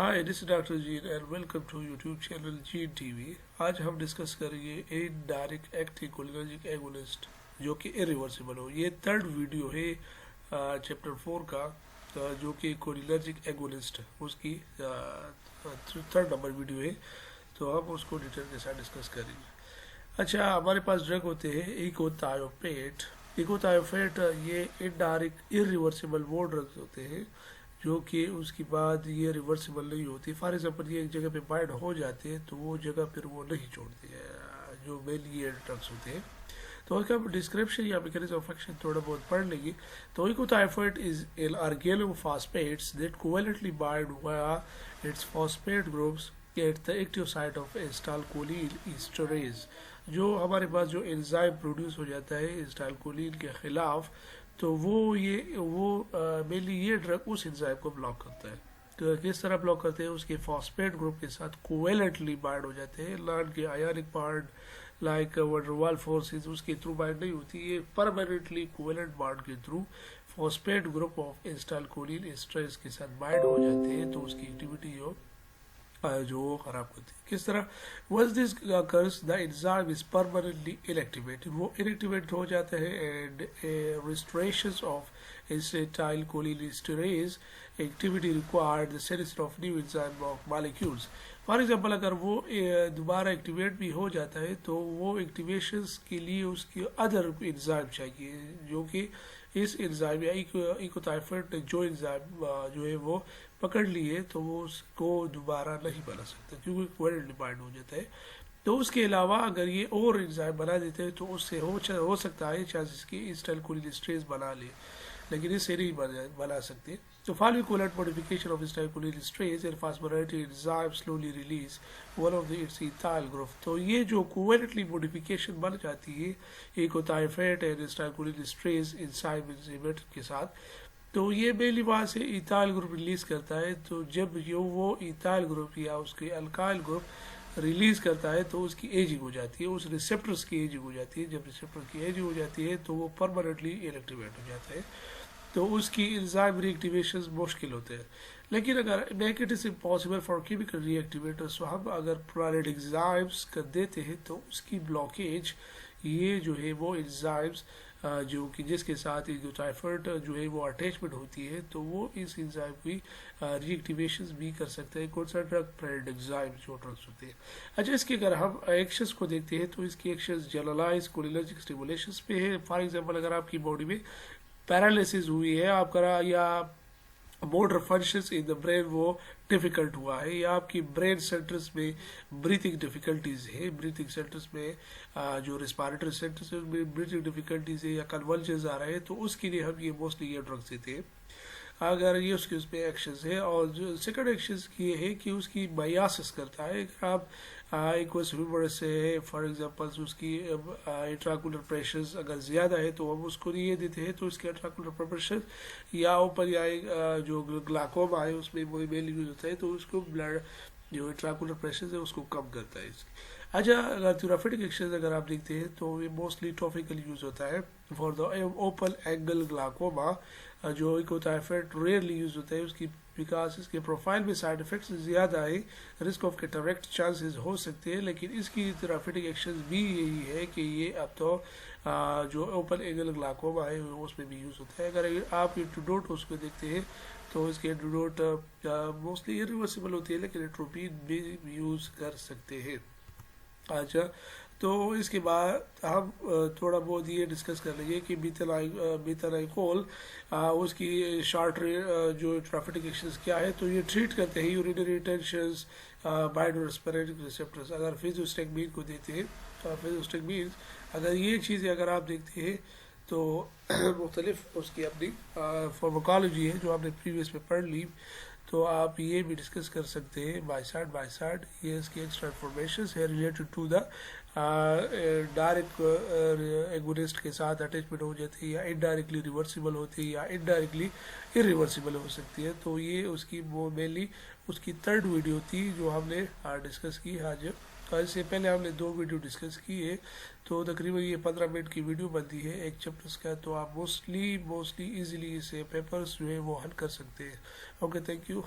Hi, this is doctor Gene and welcome to YouTube channel Gene TV. आज हम discuss करेंगे indirect active cholinergic agonist जो कि irreversible हो। ये थर्ड वीडियो है चैप्टर 4 का, जो कि कोलिनर्जिक एगोनिस्ट उसकी थर्ड नंबर वीडियो है। तो हम उसको डिटेल के साथ डिस्कस करेंगे। अच्छा, हमारे पास ड्रग होते हैं echotiophate। ये इनडायरेक्ट इरिवर्सिबल वो ड्रग्स होते हैं जो कि उसके बाद ये रिवर्सिबल नहीं होती। फॉर एग्जाम्पल, ये एक जगह पे बाइंड हो जाते हैं तो वो जगह फिर वो नहीं छोड़ती है, जो मेनली ये ड्रग्स होते हैं। तो उसका डिस्क्रिप्शन या मैकेनिज्म ऑफ एक्शन थोड़ा बहुत पढ़ लेंगे। तो echotiophate is an organophosphates that covalently bind via its phosphate groups at the active site of acetylcholinesterase। जो हमारे पास जो एंजाइम प्रोड्यूस हो जाता है एसिटाइलकोलिन के खिलाफ, तो वो मेनली ये ड्रग उस एंजाइम को ब्लॉक करता है। तो किस तरह ब्लॉक करते हैं? उसके फॉस्फेट ग्रुप के साथ कोवेलेंटली बाइंड हो जाते हैं। नॉन के आयनिक बाइंड लाइक वंडरवाल फोर्सेस उसके थ्रू बाइंड नहीं होती, ये परमानेंटली कोवेलेंट बाइंड के थ्रू फॉस्फेट ग्रुप ऑफ एसिटाइलकोलिनेस्टरेज के साथ बाइंड हो जाते हैं। तो उसकी एक्टिविटी जो खराब करती है। किस तरह? once this occurs the enzyme is permanently inactivated, वो inactivate हो जाता है and restorations of acetylcholinesterase activity required the synthesis of new enzyme of molecules। For example, अगर वो दोबारा एक्टिवेट भी हो जाता है तो वो एक्टिवेशंस के लिए उसकी अदर एंजाइम चाहिए, जो कि इस एंजाइम या echotiophate जो एंजाइम जो है वो पकड़ लिए, तो वो उसको दोबारा नहीं बना सकता क्योंकि कोवेलेंटली बाइंड हो जाता है। तो उसके अलावा अगर ये और एंजाइम बना देते हैं तो उससे हो सकता है चांसेस कि एसिटाइलकोलिनेस्टरेज बना ले, लेकिन इससे नहीं बना सकते। तो following covalent modification of acetylcholinesterase and phosphorylated enzyme slowly release one of its ethyl group। तो ये जो covalently modification बन जाती है echotiophate and acetylcholinesterase enzyme के साथ, तो ये मेनली वहाँ से इथाइल ग्रुप रिलीज करता है। तो जब वो इथाइल ग्रुप या उसके अल्काइल ग्रुप रिलीज करता है तो उसकी एजिंग हो जाती है, उस रिसेप्टर्स की एजिंग हो जाती है। जब रिसेप्टर की एजिंग हो जाती है तो वो परमानेंटली इनएक्टिवेट हो जाता है, तो उसकी एंजाइम रीएक्टिवेशन मुश्किल होते हैं। लेकिन अगर make it is impossible for chemical reactivators, तो हम अगर pralidoximes कर देते हैं तो उसकी ब्लॉकेज ये जो है वो एंजाइम्स जो कि जिसके साथ echotiophate जो है वो अटैचमेंट होती है, तो वो इस एंजाइम की रीएक्टिवेशन भी कर सकते हैं। कौन सा ड्रग? pralidoxime जो ड्रग्स होते हैं। अच्छा, इसके अगर हम एक्शंस को देखते हैं तो इसकी एक्शंस जनरलाइज कोलिनर्जिक स्टिमुलेशंस पे है। फॉर एग्जांपल, अगर आपकी बॉडी में पैरालिसिस हुई है आपका, या motor functions in the brain वो डिफिकल्ट हुआ है, या आपकी ब्रेन सेंटर्स में ब्रीथिंग डिफिकल्टीज है, ब्रीथिंग सेंटर्स में जो रिस्पायरेटरी सेंटर्स में ब्रीथिंग डिफिकल्टीज है या कन्वल्जन्स आ रहे हैं, तो उसके लिए हम ये मोस्टली ये ड्रग्स देते हैं अगर ये उसके उस पर एक्शंस है। और जो सेकंड एक्शंस ये है कि उसकी मायासिस करता है। अगर आप एक ह्यूमर से है, फॉर एग्जांपल उसकी इंट्राकुलर प्रेशर्स अगर ज़्यादा है तो हम उसको ये देते हैं, तो इसके इंट्राकुलर प्रेशर या ऊपर या जो ग्लाकोमा है उसमें वो मेनली यूज होता है, तो उसको ब्लड जो इंट्राकुलर प्रेशर है उसको कम करता है इसकी। अच्छा, अगर थेराप्यूटिक एक्शन अगर आप देखते हैं तो ये मोस्टली टॉपिकल यूज होता है for the open angle glaucoma. जो echotiophate रेयरली यूज होता है उसकी बिकॉज इसके प्रोफाइल में साइड इफेक्ट्स ज़्यादा है, रिस्क ऑफ कैटरेक्ट चांसेस हो सकते हैं, लेकिन इसकी थेराप्यूटिक एक्शन भी यही है कि ये अब तो जो ओपन एंगल ग्लाकोमा है उसमें भी यूज़ होता है। अगर आप एंटीडोट उसको देखते हैं तो इसके एंटीडोट मोस्टली इरिवर्सिबल होती है, लेकिन एट्रोपिन भी यूज़ कर सकते हैं। अच्छा, तो इसके बाद हम थोड़ा बहुत ये डिस्कस कर लेंगे कि बीटानाइकोल उसकी शॉर्ट जो थेराप्यूटिक एक्शंस क्या है। तो ये ट्रीट करते हैं यूरिनरी टेंशंस, बायोरेस्पिरेटरी रिसेप्टर्स। अगर फिजियोस्टैग्मीन को देते हैं तो फिजियोस्टैग्मीन अगर ये चीज़ें अगर आप देखते हैं तो मुख्तलिफ उसकी अपनी फार्माकोलॉजी है जो आपने प्रीवियस में पढ़ ली, तो आप ये भी डिस्कस कर सकते हैं बाय साइड ये इसकी एक्स्ट्रा इन्फॉर्मेशन है related to the direct agonist के साथ अटैचमेंट हो जाती है, या इनडायरेक्टली रिवर्सिबल होती है, या इनडायरेक्टली इरिवर्सिबल हो सकती है। तो ये उसकी वो मेनली उसकी थर्ड वीडियो थी जो हमने डिस्कस की आज। इससे पहले हमने 2 वीडियो डिस्कस की है, तो तकरीबन ये 15 मिनट की वीडियो बनती है एक चैप्टर्स का। तो आप मोस्टली इजीली इसे पेपर्स जो है वो हल कर सकते हैं। Okay, thank you.